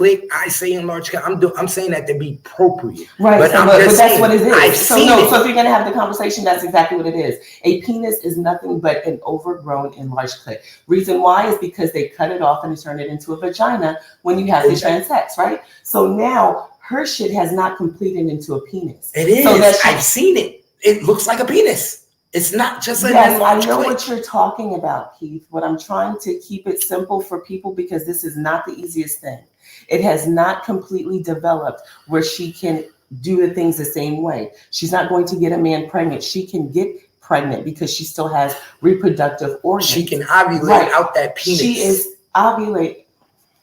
I say enlarged. I'm saying that to be appropriate. Right. But, so, but that's what it is. I've seen it. So if you're going to have the conversation, that's exactly what it is. A penis is nothing but an overgrown enlarged clit. Reason why is because they cut it off and turn it into a vagina when you have the transex, right? So now her shit has not completed into a penis. It is. So I've seen it. It looks like a penis. It's not just an enlarged I know clit. what you're talking about, Keith, but I'm trying to keep it simple for people because this is not the easiest thing. It has not completely developed where she can do the things the same way. She's not going to get a man pregnant. She can get pregnant because she still has reproductive organs. She can ovulate out that penis. She is ovulate.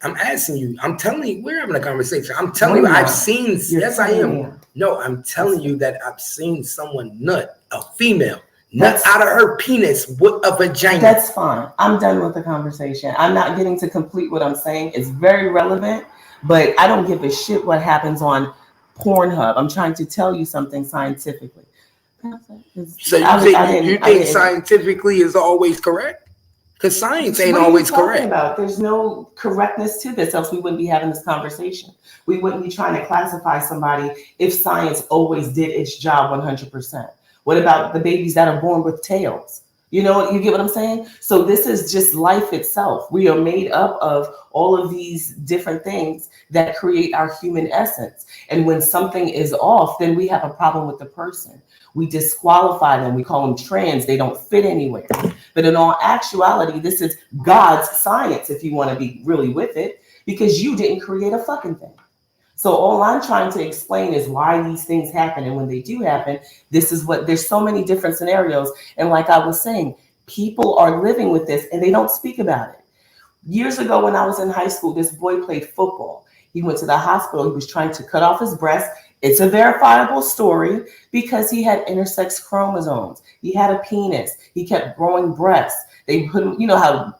I'm asking you. I'm telling you. We're having a conversation. I'm telling you. I've seen. Yes, I am. No, I'm telling you that I've seen someone nut, a female. Nut out of her penis with a vagina. That's fine. I'm done with the conversation. I'm not getting to complete what I'm saying. It's very relevant, but I don't give a shit what happens on Pornhub. I'm trying to tell you something scientifically. So you think scientifically is always correct? Because science ain't always correct. There's no correctness to this, else we wouldn't be having this conversation. We wouldn't be trying to classify somebody if science always did its job 100%. What about the babies that are born with tails? You know, you get what I'm saying? So this is just life itself. We are made up of all of these different things that create our human essence. And when something is off, then we have a problem with the person. We disqualify them. We call them trans. They don't fit anywhere. But in all actuality, this is God's science, if you want to be really with it, because you didn't create a fucking thing. So all I'm trying to explain is why these things happen. And when they do happen, this is what, there's so many different scenarios. And like I was saying, people are living with this and they don't speak about it. Years ago, when I was in high school, this boy played football. He went to the hospital. He was trying to cut off his breast. It's a verifiable story because he had intersex chromosomes. He had a penis. He kept growing breasts. They put him, you know how,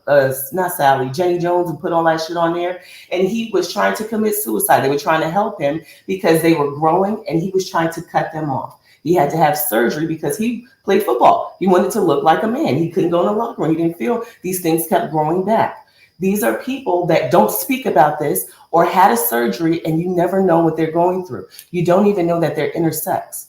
not Sally, Jenny Jones, and put all that shit on there. And he was trying to commit suicide. They were trying to help him because they were growing and he was trying to cut them off. He had to have surgery because he played football. He wanted to look like a man. He couldn't go in the locker room. He didn't feel these things kept growing back. These are people that don't speak about this or had a surgery and you never know what they're going through. You don't even know that they're intersex.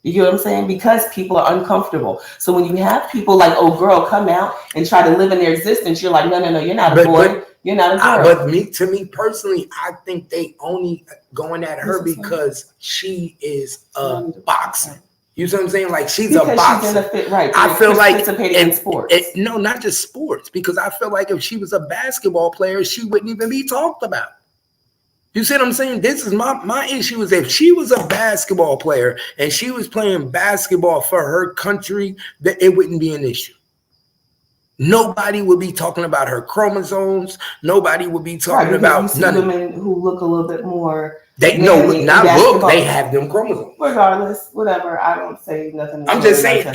You get what I'm saying? Because people are uncomfortable. So when you have people like, oh, girl, come out and try to live in their existence, you're like, no, you're not a boy. You're not a girl. But to me personally, I think they only going at her because she is a boxer. You see what I'm saying? Like she's a boxer. I feel like in sports. No, not just sports, because I feel like if she was a basketball player, she wouldn't even be talked about. You see what I'm saying? This is my issue is if she was a basketball player and she was playing basketball for her country, that it wouldn't be an issue. Nobody would be talking about her chromosomes. Nobody would be talking about none of women who look a little bit more. They no, not look. They have them chromosomes. Regardless, whatever. I don't say nothing. I'm just saying.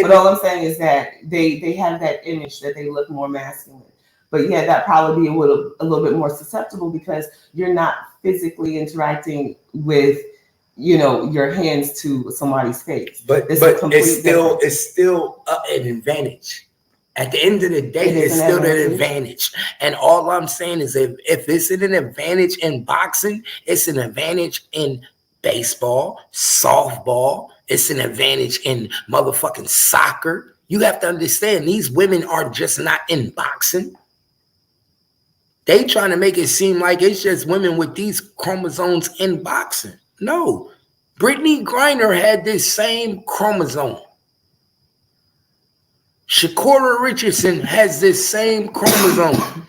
But all I'm saying is that they have that image that they look more masculine. But yeah, that probably be a little bit more susceptible because you're not physically interacting with, you know, your hands to somebody's face. But it's still an advantage. At the end of the day, it's still an advantage. And all I'm saying is if it's an advantage in boxing, it's an advantage in baseball, softball, it's an advantage in motherfucking soccer. You have to understand these women are just not in boxing. They trying to make it seem like it's just women with these chromosomes in boxing. No, Brittany Griner had this same chromosome. Shakira Richardson has this same chromosome.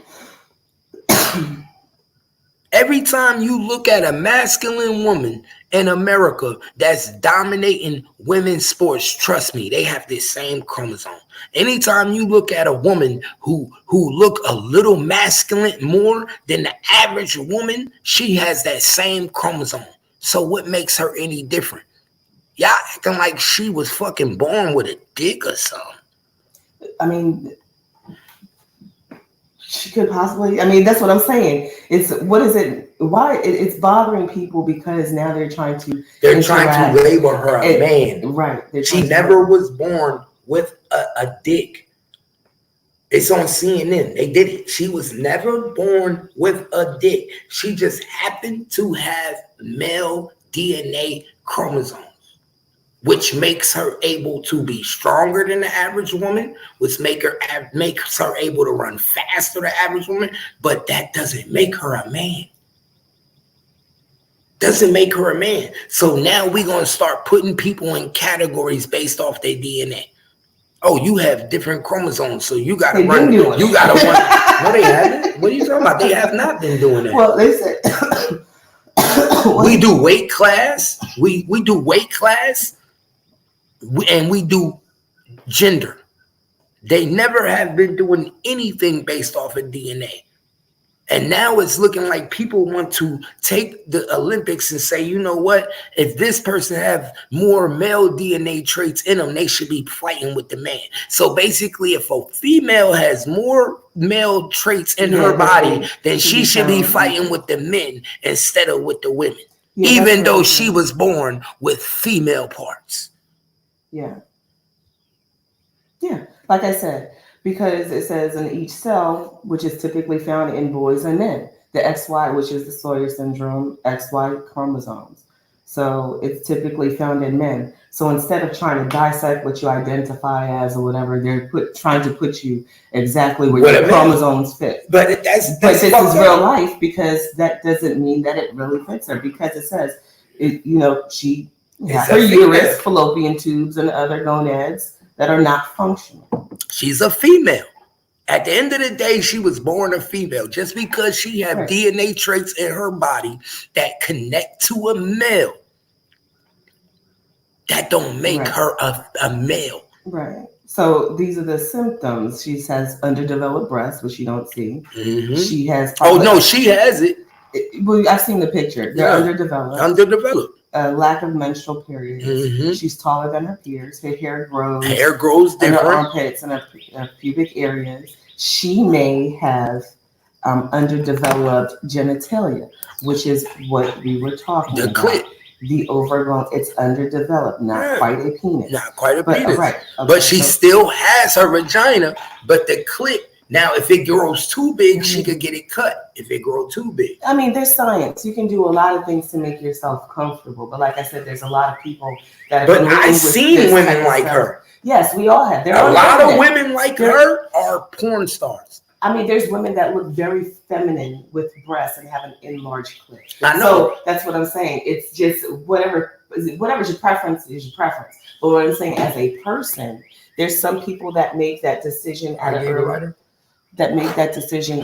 Every time you look at a masculine woman in America that's dominating women's sports, trust me, they have this same chromosome. Anytime you look at a woman who look a little masculine more than the average woman, she has that same chromosome. So what makes her any different? Y'all acting like she was fucking born with a dick or something. I mean, she could possibly. I mean, that's what I'm saying. It's what is it? Why it's bothering people because now they're trying to. They're trying to label her a man. Right. She never was born with a dick. It's on CNN. They did it. She was never born with a dick. She just happened to have male DNA chromosomes, which makes her able to be stronger than the average woman, which makes her able to run faster than the average woman, but that doesn't make her a man. Doesn't make her a man. So now we're going to start putting people in categories based off their DNA. Oh, you have different chromosomes, so you got to run. You got to run. No, they haven't. What are you talking about? They have not been doing that. Well, they said we do weight class. We do weight class, and we do gender. They never have been doing anything based off of DNA. And now it's looking like people want to take the Olympics and say, you know what? If this person have more male DNA traits in them, they should be fighting with the man. So basically, if a female has more male traits in her body, then she should be fighting with the men instead of with the women, even though she was born with female parts. Yeah. Yeah. Like I said, because it says in each cell, which is typically found in boys and men, the XY, which is the Sawyer syndrome, XY chromosomes. So it's typically found in men. So instead of trying to dissect what you identify as or whatever, they're trying to put you exactly where your chromosomes fit. But this is real life, because that doesn't mean that it really fits her, because it says, she has her uterus, fallopian tubes, and other gonads that are not functional. She's a female. At the end of the day, she was born a female. Just because she have DNA traits in her body that connect to a male, that don't make her a male. Right. So these are the symptoms. She has underdeveloped breasts, which you don't see. Mm-hmm. She has. Oh no, she has it. Well, I've seen the picture. They're underdeveloped. Underdeveloped. Lack of menstrual periods. Mm-hmm. She's taller than her peers. Her hair grows. Hair grows different. Her armpits and her pubic areas. She may have underdeveloped genitalia, which is what we were talking about. The clit. The overgrown. It's underdeveloped, not quite a penis. Not quite a penis. Right. Okay, but she still has her vagina. But the clit. Now, if it grows too big, she could get it cut. If it grows too big. I mean, there's science. You can do a lot of things to make yourself comfortable. But like I said, there's a lot of people that. But I've seen women like her. Yes, we all have. A lot of women like her are porn stars. I mean, there's women that look very feminine with breasts and have an enlarged clit. I know. So that's what I'm saying. It's just whatever's your preference is your preference. But what I'm saying, as a person, there's some people that make that decision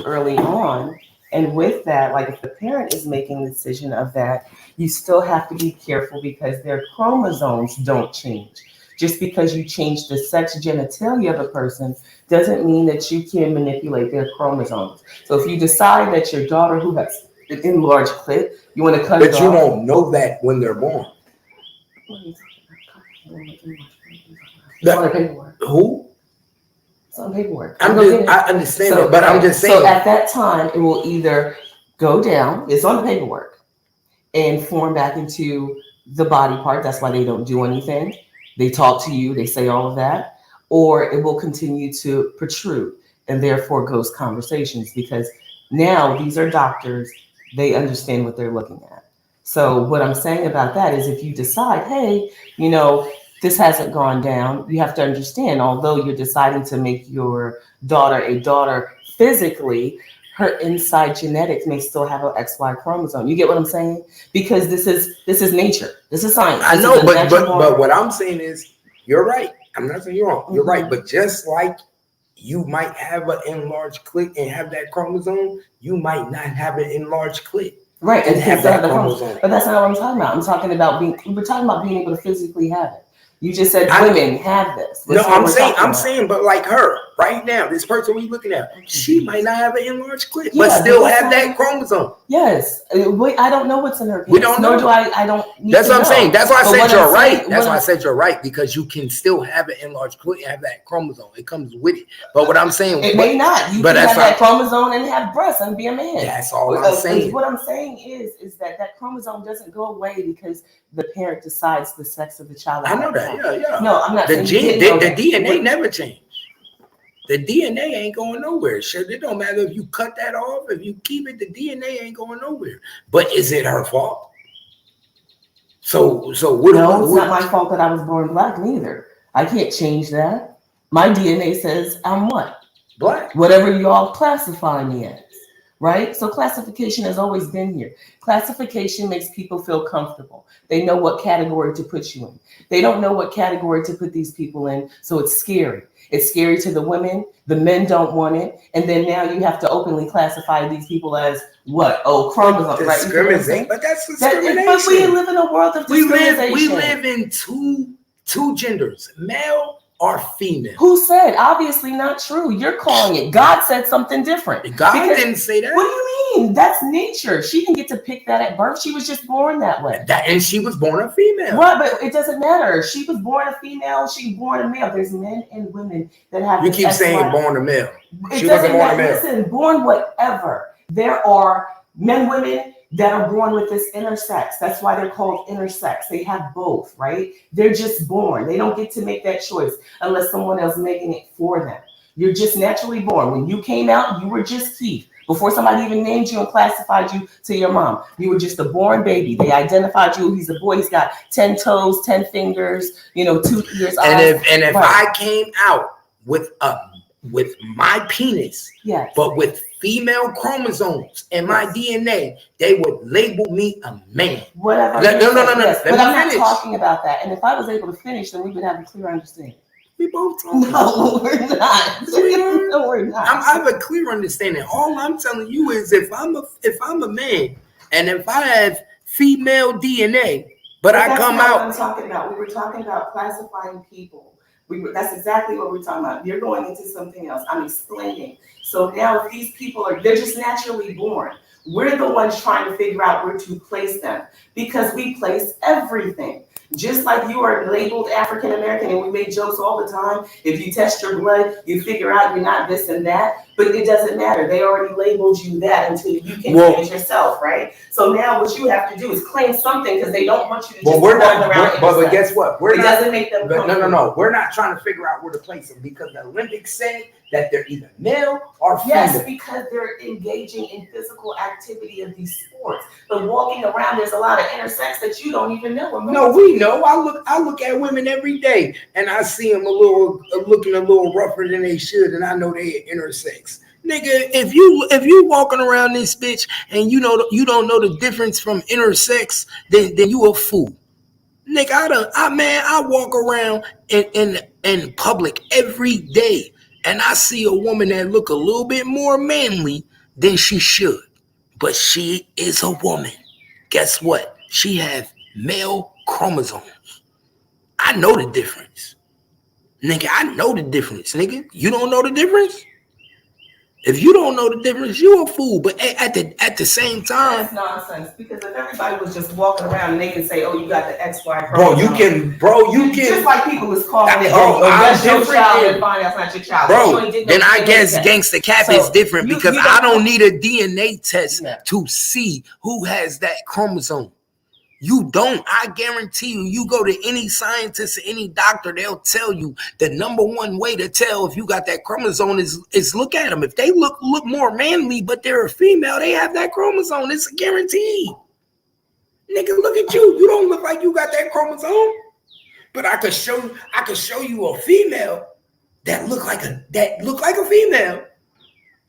early on. And with that, like if the parent is making the decision of that, you still have to be careful, because their chromosomes don't change. Just because you change the sex genitalia of a person doesn't mean that you can manipulate their chromosomes. So if you decide that your daughter who has an enlarged clit, you want to cut it off. But you won't know that when they're born. Who? On paperwork. I understand it, but I'm just saying. So at that time, it will either go down, it's on the paperwork, and form back into the body part. That's why they don't do anything. They talk to you, they say all of that, or it will continue to protrude, and therefore ghost conversations, because now these are doctors, they understand what they're looking at. So what I'm saying about that is, if you decide, hey, this hasn't gone down, you have to understand, although you're deciding to make your daughter a daughter physically, her inside genetics may still have an XY chromosome. You get what I'm saying? Because this is nature. This is science. I know, but what I'm saying is, you're right. I'm not saying you're wrong. You're right. But just like you might have an enlarged clit and have that chromosome, you might not have an enlarged clit. Right, and have that chromosome. But that's not what I'm talking about. I'm talking about we're talking about being able to physically have it. You just said women have this. I'm saying, but like her right now, this person we're looking at, she might not have an enlarged clit, but still have that chromosome. Yes, I don't know what's in her. We don't know. Nor do I don't. That's what I'm saying. That's why I said you're right. That's why I said you're right, because you can still have an enlarged clit and have that chromosome. It comes with it. But what I'm saying, it may not. You can have that chromosome and have breasts and be a man. That's all I'm saying. What I'm saying is that chromosome doesn't go away because the parent decides the sex of the child. I know that. Yeah. No, I'm not the saying gene. The DNA never changed. The DNA ain't going nowhere. Shit, it don't matter if you cut that off. If you keep it, the DNA ain't going nowhere. But is it her fault? So what? No, it's not my fault that I was born black neither. I can't change that. My DNA says I'm what? Black. Whatever y'all classify me as, right? So classification has always been here. Classification makes people feel comfortable. They know what category to put you in. They don't know what category to put these people in, so it's scary. It's scary to the women. The men don't want it. And then now you have to openly classify these people as what? Oh, chromosomes, right? Discrimination. But that's discrimination. But we live in a world of discrimination. We live in two genders, male or female. Who said? Obviously not true. You're calling it. God said something different. God didn't say that. What do you mean? That's nature. She didn't get to pick that at birth. She was just born that way. And she was born a female. Right, but it doesn't matter. She was born a female. She was born a male. There's men and women that have. You keep saying born a male. She wasn't born a male. Listen, born whatever. There are men, women that are born with this intersex. That's why they're called intersex. They have both, right? They're just born. They don't get to make that choice unless someone else making it for them. You're just naturally born. When you came out, you were just Keith. Before somebody even named you and classified you to your mom, you were just a born baby. They identified you. He's a boy. He's got 10 toes, 10 fingers, 2 ears, eyes. And if I came out with my penis, yes, but with female chromosomes in my DNA, they would label me a man. Whatever. No. Yes, but I'm not talking about that. And if I was able to finish, then we would have a clear understanding. We both talking. No, we're not. No, we're not. I have a clear understanding. All I'm telling you is if I'm a man and if I have female DNA, but I come out. What I'm talking about. We were talking about classifying people. That's exactly what we're talking about. You're going into something else. I'm explaining. So now if these people they're just naturally born. We're the ones trying to figure out where to place them because we place everything. Just like you are labeled African American, and we make jokes all the time. If you test your blood, you figure out you're not this and that, but it doesn't matter. They already labeled you that until you can change yourself, right? So now what you have to do is claim something because they don't want you to just run around. But guess what? Doesn't make them. No. We're not trying to figure out where to place them because the Olympics said that they're either male or female. Yes, because they're engaging in physical activity of these sports. But walking around, there's a lot of intersex that you don't even know. No, we know. I look at women every day, and I see them looking a little rougher than they should, and I know they're intersex. Nigga, if you walking around this bitch and you don't know the difference from intersex, then you a fool. Nigga, I walk around in public every day. And I see a woman that look a little bit more manly than she should. But she is a woman. Guess what? She has male chromosomes. I know the difference. Nigga, I know the difference, nigga. You don't know the difference? If you don't know the difference, you a fool. But at the same time, that's nonsense. Because if everybody was just walking around and they can say, "Oh, you got the XY," bro, you can just like people is calling it, that's your child and fine, that's not your child. Bro, then I guess Gangsta Cap is different because I don't need a DNA test to see who has that chromosome. You don't. I guarantee you, you go to any scientist or any doctor, they'll tell you the number one way to tell if you got that chromosome is look at them. If they look more manly, but they're a female, they have that chromosome. It's a guarantee. Nigga, look at you. You don't look like you got that chromosome. But I could show you a female that look like a female.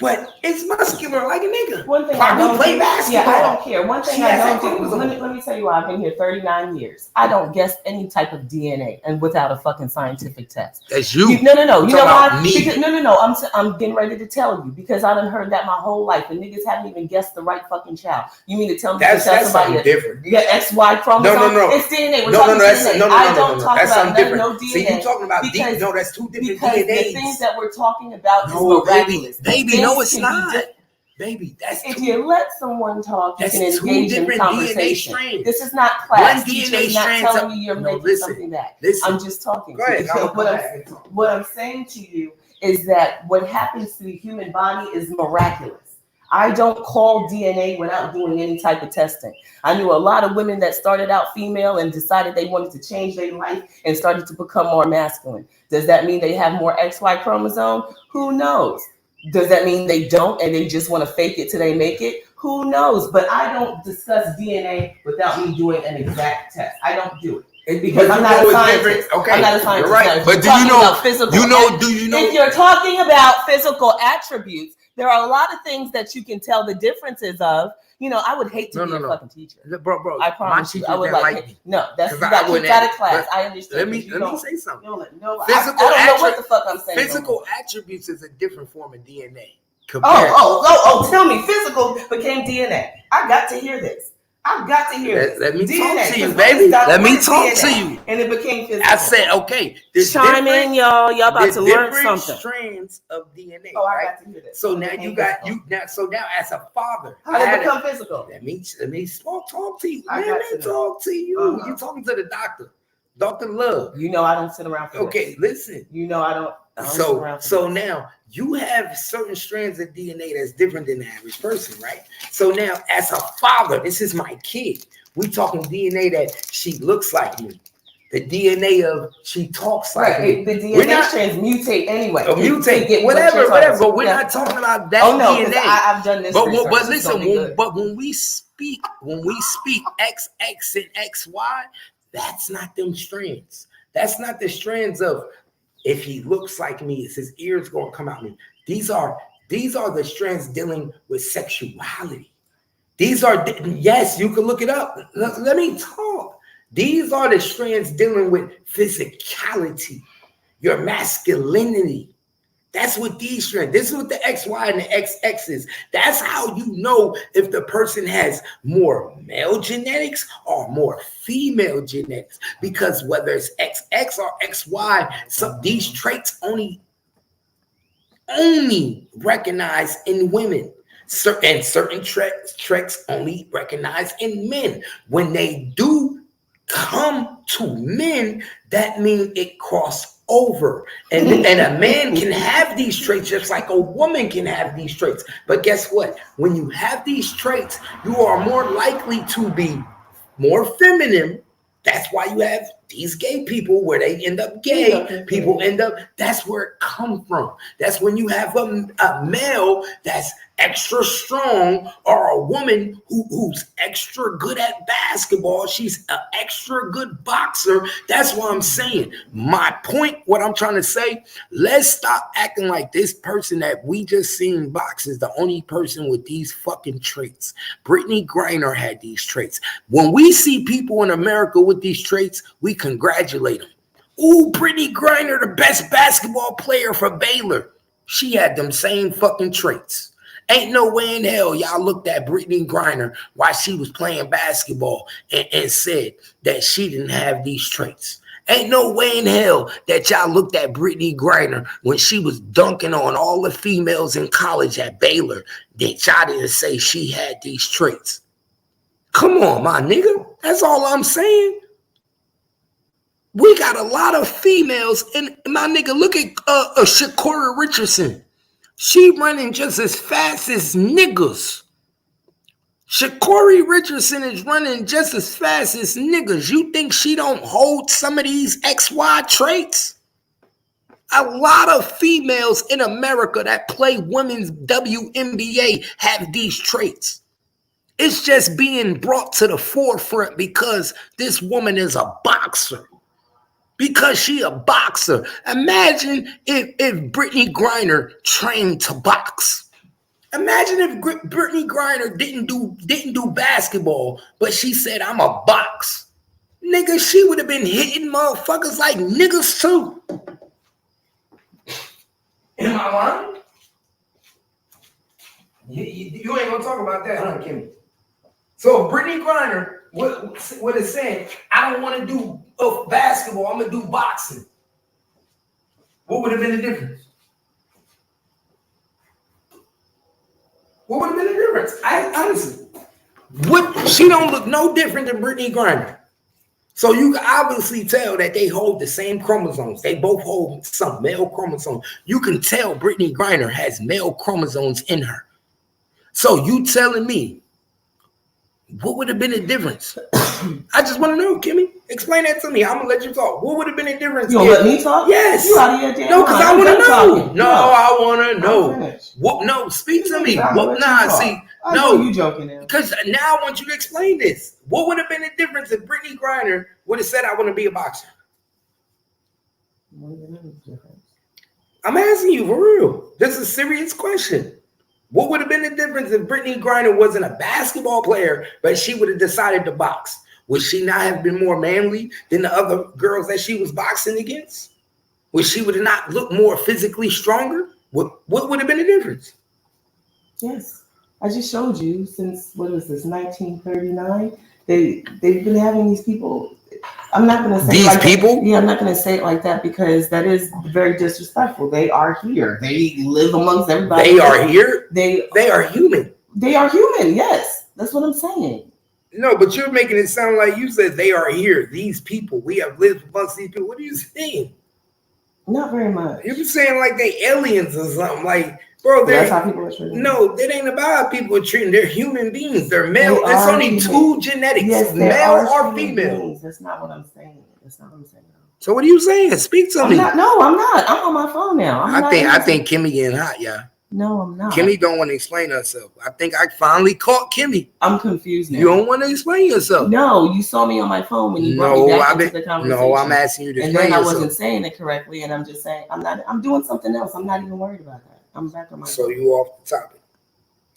But it's muscular like a nigga. One thing I don't play basketball. Yeah, I don't care. One thing I don't do is let me tell you why I've been here 39 years. I don't guess any type of DNA and without a fucking scientific test. That's you. No. You know why? Because, no. I'm getting ready to tell you because I done heard that my whole life and niggas haven't even guessed the right fucking child. You mean to tell me that's somebody different? You got XY chromosome? No. It's DNA. We're talking DNA. I don't talk about no DNA. See, you talking about because, no, that's two different because DNAs. The things that we're talking about is miraculous. Baby, no, it's not. Baby, that's if you let someone talk, you can engage in conversation. This is not One class. DNA not telling you you're making something back. I'm just talking. Go ahead. What I'm saying to you is that what happens to the human body is miraculous. I don't call DNA without doing any type of testing. I knew a lot of women that started out female and decided they wanted to change their life and started to become more masculine. Does that mean they have more XY chromosome? Who knows? Does that mean they don't and they just want to fake it till they make it? Who knows? But I don't discuss DNA without me doing an exact test. I don't do it. Because I'm not a scientist. Okay, I'm not a scientist. You're right. But do you know? If you're talking about physical attributes, there are a lot of things that you can tell the differences of. You know, I would hate to be a fucking teacher. Bro, I promise you. I would like no, that's you got kicked out of class. I understand. Let me say something. No, I don't know what the fuck I'm saying. Physical attributes is a different form of DNA. Tell me, physical became DNA. I got to hear this. I've got to hear this. Let me DNA, talk to you, baby. Let me talk DNA, to you. And it became physical. I said, okay. Chime in, y'all. Y'all about to learn something. Strands of DNA. Oh, right? I got to hear this. So now So now as a father, how did it become physical? Let me talk to you. Talk to you. You're talking to the doctor. Dr. Love. You know I don't sit around for this. Listen. You know I don't so now you have certain strands of DNA that's different than the average person, right? So now as a father, this is my kid. We talking DNA that she looks like me. The DNA of she talks like me. The DNA strands mutate anyway. Mutate, whatever. But we're not talking about that DNA. I've done this. But listen, but when we speak XX and XY, that's not them strands. That's not the strands of if he looks like me, it's his ears gonna come out me. These are the strands dealing with sexuality. These are yes, you can look it up. Let me talk. These are the strands dealing with physicality, your masculinity. That's what these strands. This is what the XY and the XX is. That's how you know if the person has more male genetics or more female genetics. Because whether it's XX or XY, these traits only recognize in women. Certain traits only recognize in men. When they do come to men, that means it crosses over. And a man can have these traits just like a woman can have these traits. But guess what? When you have these traits, you are more likely to be more feminine. That's why you have these gay people where they end up gay. People end up, that's where it comes from. That's when you have a male that's extra strong or a woman who's extra good at basketball. She's an extra good boxer. That's what I'm saying. My point, what I'm trying to say, let's stop acting like this person that we just seen box is the only person with these fucking traits. Brittany Griner had these traits. When we see people in America with these traits, we congratulate them. Ooh, Brittany Griner, the best basketball player for Baylor. She had them same fucking traits. Ain't no way in hell y'all looked at Brittany Griner while she was playing basketball and said that she didn't have these traits. Ain't no way in hell that y'all looked at Brittany Griner when she was dunking on all the females in college at Baylor that y'all didn't say she had these traits. Come on, my nigga. That's all I'm saying. We got a lot of females, and my nigga, look at Shakura Richardson. She running just as fast as niggas. Shakuri Richardson is running just as fast as niggas. You think she don't hold some of these XY traits? A lot of females in America that play women's WNBA have these traits. It's just being brought to the forefront because this woman is a boxer. Because she a boxer. Imagine if Brittany Griner trained to box. Imagine if Brittany Griner didn't do basketball, but she said, I'm a box. Nigga, she would have been hitting motherfuckers like niggas too. Am I lying? You ain't gonna talk about that, huh, Kimmy? So Brittany Griner what it's saying, I don't want to do basketball, I'm gonna do boxing. What would have been the difference? What would have been the difference? Honestly, she don't look no different than Brittany Griner. So you can obviously tell that they hold the same chromosomes. They both hold some male chromosomes. You can tell Brittany Griner has male chromosomes in her. So you telling me what would have been the difference? I just want to know, Kimmy. Explain that to me. I'm gonna let you talk. What would have been the difference? You gonna let me talk? Yes. You out of your damn No, because I want to know. talking. No, I want to know. I'm What? No, speak to me. I'm What? Nah, see, I know you joking now. Because now I want you to explain this. What would have been the difference if Brittany Griner would have said, "I want to be a boxer"? What would have been the difference? I'm asking you for real. This is a serious question. What would have been the difference if Brittany Griner wasn't a basketball player, but she would have decided to box? Would she not have been more manly than the other girls that she was boxing against? Would she would have not looked more physically stronger? What would have been the difference? Yes. I just showed you since, what is this, 1939? They've been having these people. I'm not going to say these people. That. Yeah, I'm not going to say it like that because that is very disrespectful. They are here. They live amongst everybody. They are here. They are human. They are human. Yes, that's what I'm saying. No, but you're making it sound like you said they are here. These people. We have lived amongst these people. What are you saying? Not very much. You're saying like they aliens or something. Like, bro, that's how people are treated. No, that ain't about how people are treated. They're human beings. They're male. It's only two genetics. Yes, male or female. Beings. That's not what I'm saying. That's not what I'm saying. So what are you saying? Speak to me. I'm not. I'm on my phone now. I think Kimmy getting hot, yeah. No, I'm not. Kimmy don't want to explain herself. I think I finally caught Kimmy. I'm confused now. You don't want to explain yourself. No, you saw me on my phone when you brought me back into the conversation. No, I'm asking you to explain yourself. And then I wasn't saying it correctly, and I'm just saying I'm doing something else. I'm not even worried about that. I'm back on my phone. So you off the topic.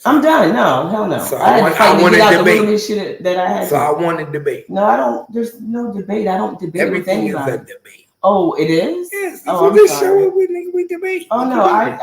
I'm done. No, hell no. So I want to debate. Shit that I had so I want to debate. No, I don't. There's no debate. I don't debate Everything with anybody. Is a debate. Oh, it is? Yes. Oh, this show up with nigga, we debate. Oh no, I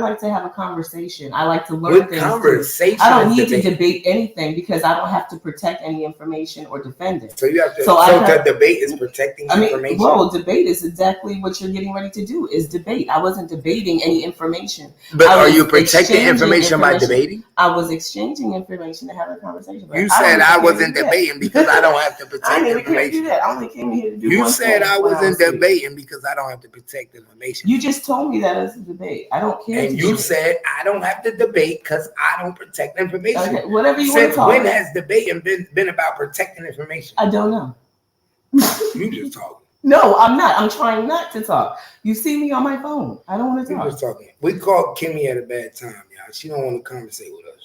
like to have a conversation. I like to learn things. Conversation. I don't need to debate anything because I don't have to protect any information or defend it. So you have to. So the debate is protecting information. Well, debate is exactly what you're getting ready to do. Is debate. I wasn't debating any information. But are you protecting information by debating? I was exchanging information to have a conversation. You said I wasn't debating because I don't have to protect information. I do that. I only came here to do. You said I wasn't debating because I don't have to protect information. You just told me that as a debate. I don't care. And you said I don't have to debate because I don't protect information. Okay, whatever you want to talk. When has debating been about protecting information? I don't know. You just talking. No, I'm not. I'm trying not to talk. You see me on my phone. I don't want to talk. You just talking. We called Kimmy at a bad time, y'all. She don't want to conversate with us.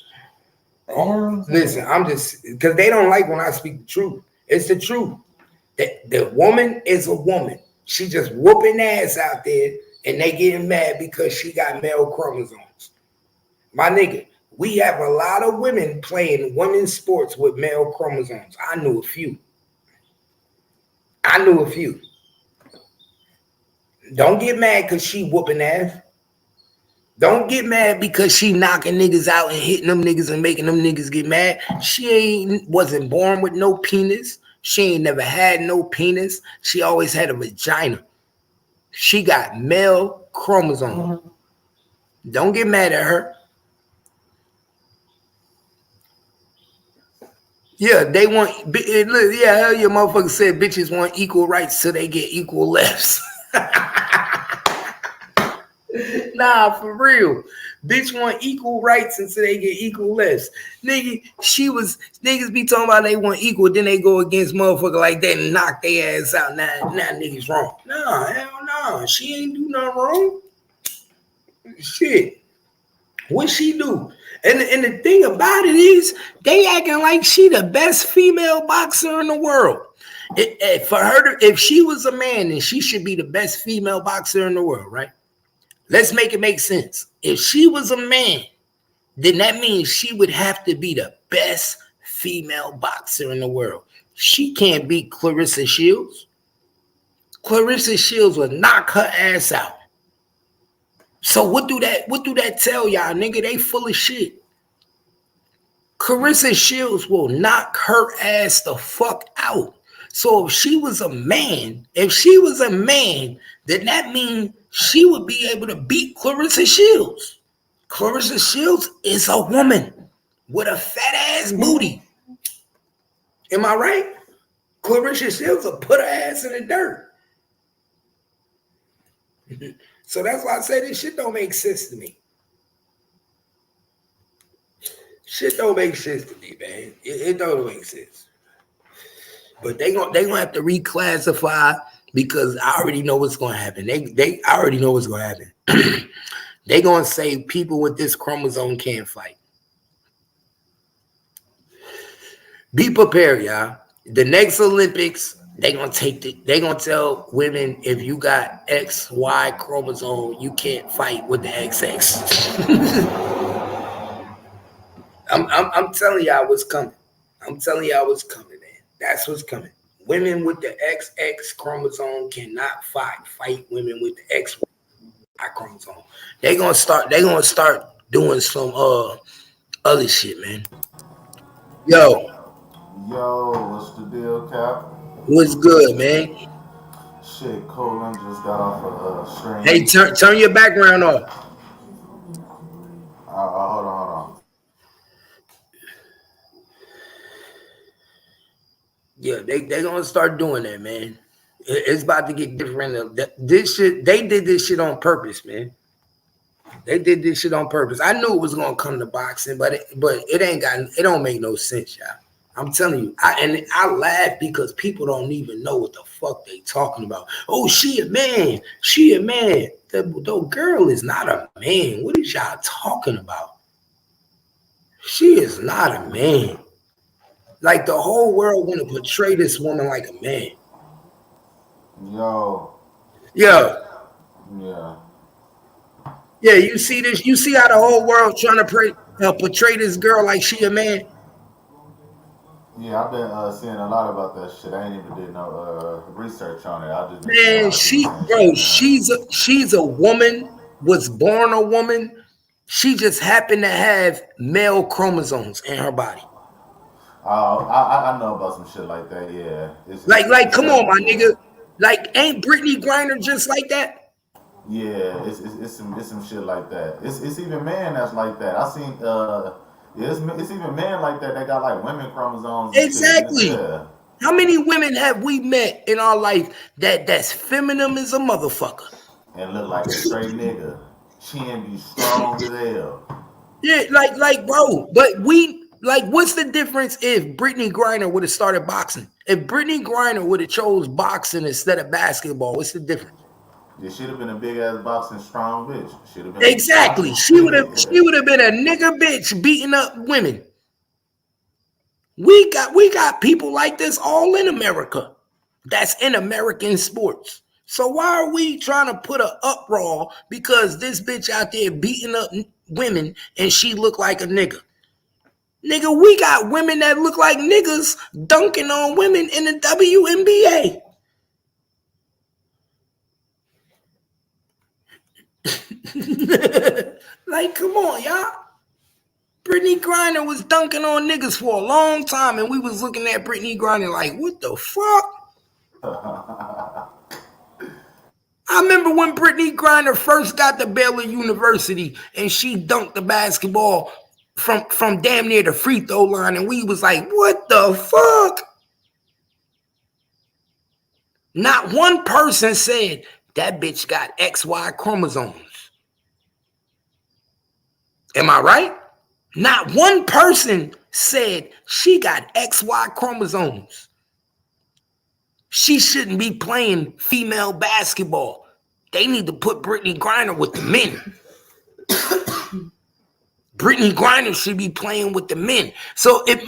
Oh, listen, I'm just because they don't like when I speak the truth. It's the truth. The woman is a woman. She just whooping ass out there, and they getting mad because she got male chromosomes. My nigga, we have a lot of women playing women's sports with male chromosomes. I knew a few. Don't get mad because she whooping ass. Don't get mad because she knocking niggas out and hitting them niggas and making them niggas get mad. She wasn't born with no penis. She ain't never had no penis. She always had a vagina. She got male chromosomes. Mm-hmm. Don't get mad at her. Yeah, they want. Yeah, your motherfucker said bitches want equal rights so they get equal lefts. Nah, for real. Bitch want equal rights until they get equal lefts. Nigga, niggas be talking about they want equal, then they go against motherfucker like that and knock their ass out. Now niggas wrong. Nah, hell no. She ain't do nothing wrong. Shit. What she do? And the thing about it is, they acting like she the best female boxer in the world. If she was a man, then she should be the best female boxer in the world, right? Let's make it make sense. If she was a man, then that means she would have to be the best female boxer in the world. She can't beat Clarissa Shields. Clarissa Shields would knock her ass out. So what do that tell y'all, nigga? They full of shit. Clarissa Shields will knock her ass the fuck out. So if she was a man, then that means she would be able to beat Clarissa Shields. Clarissa Shields is a woman with a fat ass booty. Am I right? Clarissa Shields will put her ass in the dirt. So that's why I say this shit don't make sense to me. Shit don't make sense to me, man. It don't make sense. But they gonna have to reclassify because I already know what's gonna happen. I already know what's gonna happen. They gonna say people with this chromosome can't fight. Be prepared, y'all. The next Olympics, they gonna tell women if you got XY chromosome, you can't fight with the XX. I'm telling y'all what's coming. I'm telling y'all what's coming, man. That's what's coming. Women with the XX chromosome cannot fight women with the XY chromosome. They gonna start doing some other shit, man. Yo, what's the deal, Cap? what's good, man? Shit, Colin just got off a stream. Hey, turn your background off. Hold on. Yeah, they gonna start doing that, man. It's about to get different. This shit, they did this shit on purpose, man. They did this shit on purpose. I knew it was gonna come to boxing, but it don't make no sense, y'all. I'm telling you, I laugh because people don't even know what the fuck they talking about. Oh, she a man. The girl is not a man. What is y'all talking about? She is not a man. Like the whole world want to portray this woman like a man. Yeah. Yeah, you see this? You see how the whole world trying to portray this girl like she a man? Yeah, I've been seeing a lot about that shit. I ain't even did no research on it. I just Man, she's a woman, was born a woman. She just happened to have male chromosomes in her body. I know about some shit like that. Yeah, it's come on, my nigga. Like, ain't Brittany Griner just like that? Yeah, it's some shit like that. It's even men that's like that. I seen it's even men like that got like women chromosomes. Exactly. Yeah. How many women have we met in our life that's feminine as a motherfucker? And look like a straight nigga. Chin be strong as hell. Yeah, like bro, but what's the difference if Brittany Griner would have started boxing? If Brittany Griner would have chose boxing instead of basketball, what's the difference? It should have been a big ass boxing strong bitch. Should have been exactly. She would have been a nigga bitch beating up women. We got people like this all in America. That's in American sports. So why are we trying to put an uproar because this bitch out there beating up women and she look like a nigga? Nigga, we got women that look like niggas dunking on women in the WNBA. Like, come on, y'all. Brittany Griner was dunking on niggas for a long time, and we was looking at Brittany Griner like, what the fuck? I remember when Brittany Griner first got to Baylor University, and she dunked the basketball from damn near the free throw line, and we was like, what the fuck? Not one person said that bitch got XY chromosomes. Am I right? Not one person said she got XY chromosomes. She shouldn't be playing female basketball. They need to put Brittany Griner with the men. Brittany Griner should be playing with the men. So if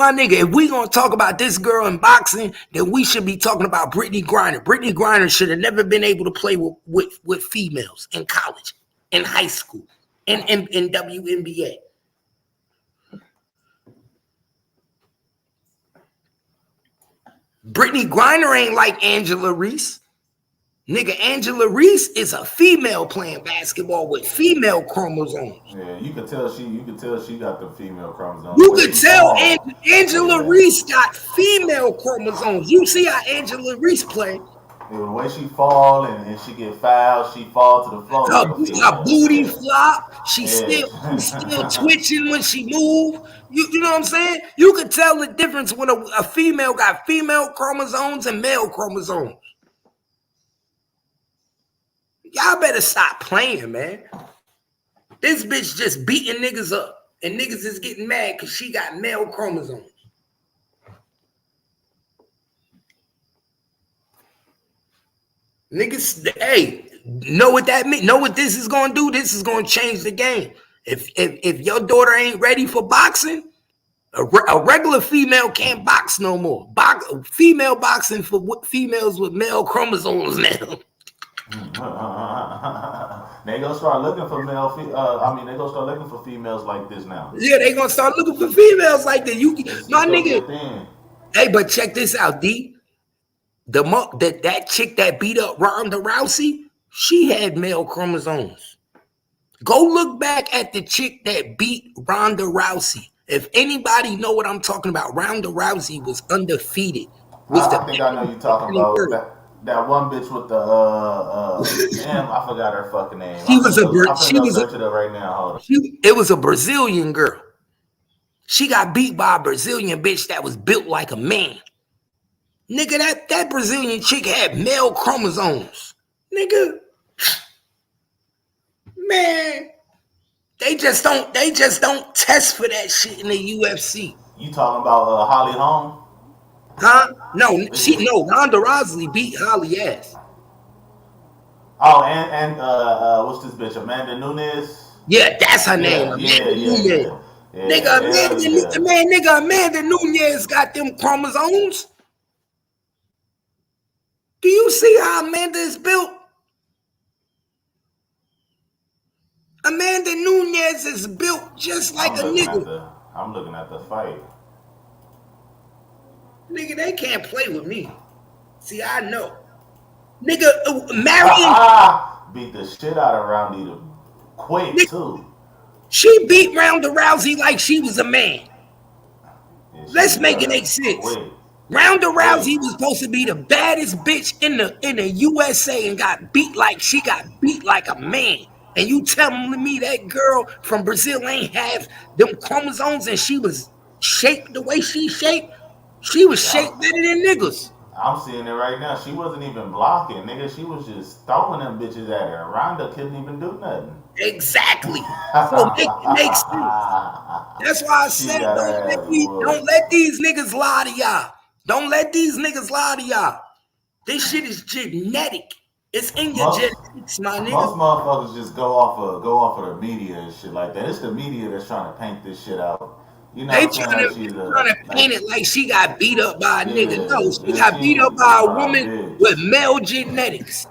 we gonna talk about this girl in boxing, then we should be talking about Brittany Griner. Brittany Griner should have never been able to play with females in college, in high school, in WNBA. Brittany Griner ain't like Angela Reese. Nigga, Angela Reese is a female playing basketball with female chromosomes. Yeah, you could tell she got the female chromosomes. You could tell Angela Reese got female chromosomes. You see how Angela Reese play. Yeah, the way she fall and she get fouled, she fall to the floor. Her booty flop. She's still twitching when she move. You know what I'm saying? You could tell the difference when a female got female chromosomes and male chromosomes. Y'all better stop playing, man. This bitch just beating niggas up. And niggas is getting mad because she got male chromosomes. Niggas, hey, know what that mean? Know what this is gonna do? This is gonna change the game. If your daughter ain't ready for boxing, a regular female can't box no more. Female boxing for females with male chromosomes now. They gonna start looking for they gonna start looking for females like this now. Yeah, they gonna start looking for females like that. My nigga. Hey, but check this out, D. That chick that beat up Ronda Rousey, she had male chromosomes. Go look back at the chick that beat Ronda Rousey. If anybody know what I'm talking about, Ronda Rousey was undefeated. I think I know you talking about that one bitch with the damn, I forgot her fucking name. Search it up right now. Hold on. It was a Brazilian girl. She got beat by a Brazilian bitch that was built like a man. Nigga, that Brazilian chick had male chromosomes. Nigga. Man. They just don't test for that shit in the UFC. You talking about Holly Holm? Huh? No, Ronda Rousey beat Holly ass. Oh, and what's this bitch? Amanda Nunes? Yeah, that's her name. Amanda Nunes. Nigga, Amanda Nunes got them chromosomes. Do you see how Amanda is built? Amanda Nunes is built just like a nigga. I'm looking at the fight. Nigga, they can't play with me. See, I know. Nigga, Marion beat the shit out of Ronda quick, nigga, too. She beat Ronda Rousey like she was a man. Yeah, let's make it make sense. Ronda Rousey was supposed to be the baddest bitch in the USA and got beat like a man. And you telling me that girl from Brazil ain't have them chromosomes and she was shaped the way she shaped? She was shaped better than niggas. I'm seeing it right now. She wasn't even blocking, nigga. She was just throwing them bitches at her. Ronda couldn't even do nothing. Exactly. So it makes sense. That's why I said don't let these niggas lie to y'all. Don't let these niggas lie to y'all. This shit is genetic. It's in your genetics, my nigga. Most motherfuckers just go off of the media and shit like that. It's the media that's trying to paint this shit out. You know, they trying to paint it like she got beat up by a nigga. No, she got beat up by a woman with male genetics.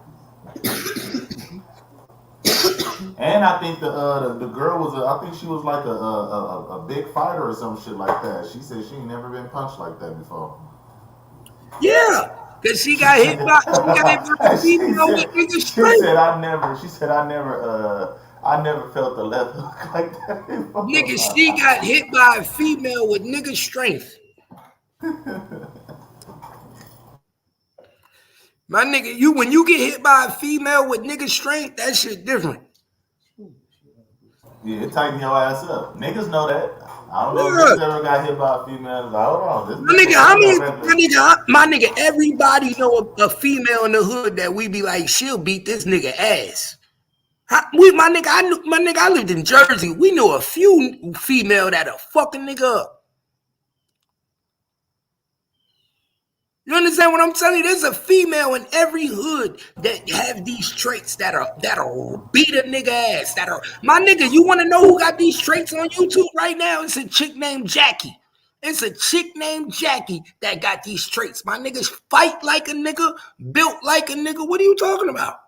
And I think the girl was I think she was like a big fighter or some shit like that. She said she ain't never been punched like that before. Yeah, cause she got hit by a female with nigga strength. She said I never felt the left hook like that before. Nigga, she got hit by a female with nigga strength. My nigga, when you get hit by a female with nigga strength, that shit different. Yeah, it tighten your ass up. Niggas know that. I don't know if niggas ever got hit by a female. Like, hold on, my nigga, everybody know a female in the hood that we be like, she'll beat this nigga ass. I lived in Jersey. We knew a few female that'll fuck a nigga up. You understand what I'm telling you? There's a female in every hood that have these traits that'll beat a nigga ass. My nigga, you want to know who got these traits on YouTube right now? It's a chick named Jackie. It's a chick named Jackie that got these traits. My niggas fight like a nigga, built like a nigga. What are you talking about?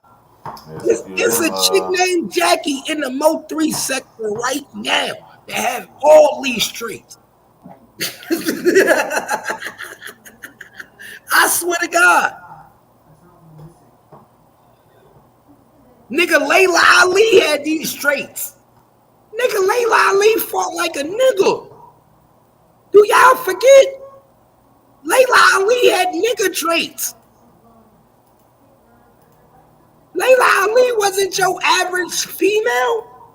It's a chick named Jackie in the Mo 3 sector right now that have all these traits. I swear to God. Nigga, Layla Ali had these traits. Nigga, Layla Ali fought like a nigga. Do y'all forget? Layla Ali had nigga traits. Layla Ali wasn't your average female.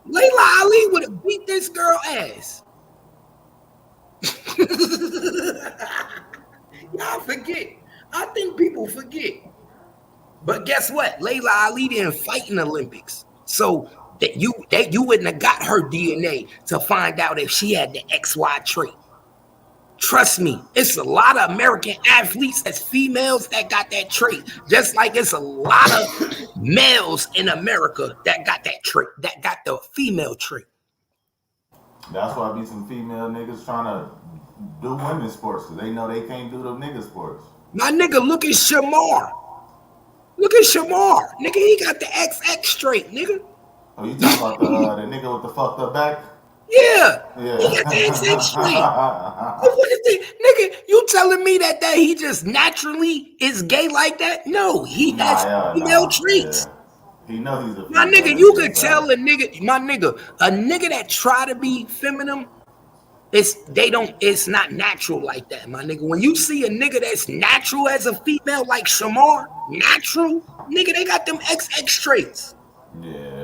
Layla Ali would have beat this girl ass. Y'all forget. I think people forget. But guess what? Layla Ali didn't fight in the Olympics. So that you wouldn't have got her DNA to find out if she had the XY trait. Trust me, it's a lot of American athletes as females that got that trait. Just like it's a lot of males in America that got that trait, that got the female trait. That's why be some female niggas trying to do women's sports because they know they can't do them nigga sports. My nigga, look at Shamar. Look at Shamar. Nigga, he got the XX trait, nigga. Oh, you talking about the nigga with the fucked up back? Yeah. Yeah. He got the XX trait. What is it? Nigga, you telling me that he just naturally is gay like that? No, he has female traits. Yeah. He know he's a My nigga, you could tell a nigga that try to be feminine, it's not natural like that, my nigga. When you see a nigga that's natural as a female like Shamar, natural, nigga, they got them XX traits. Yeah.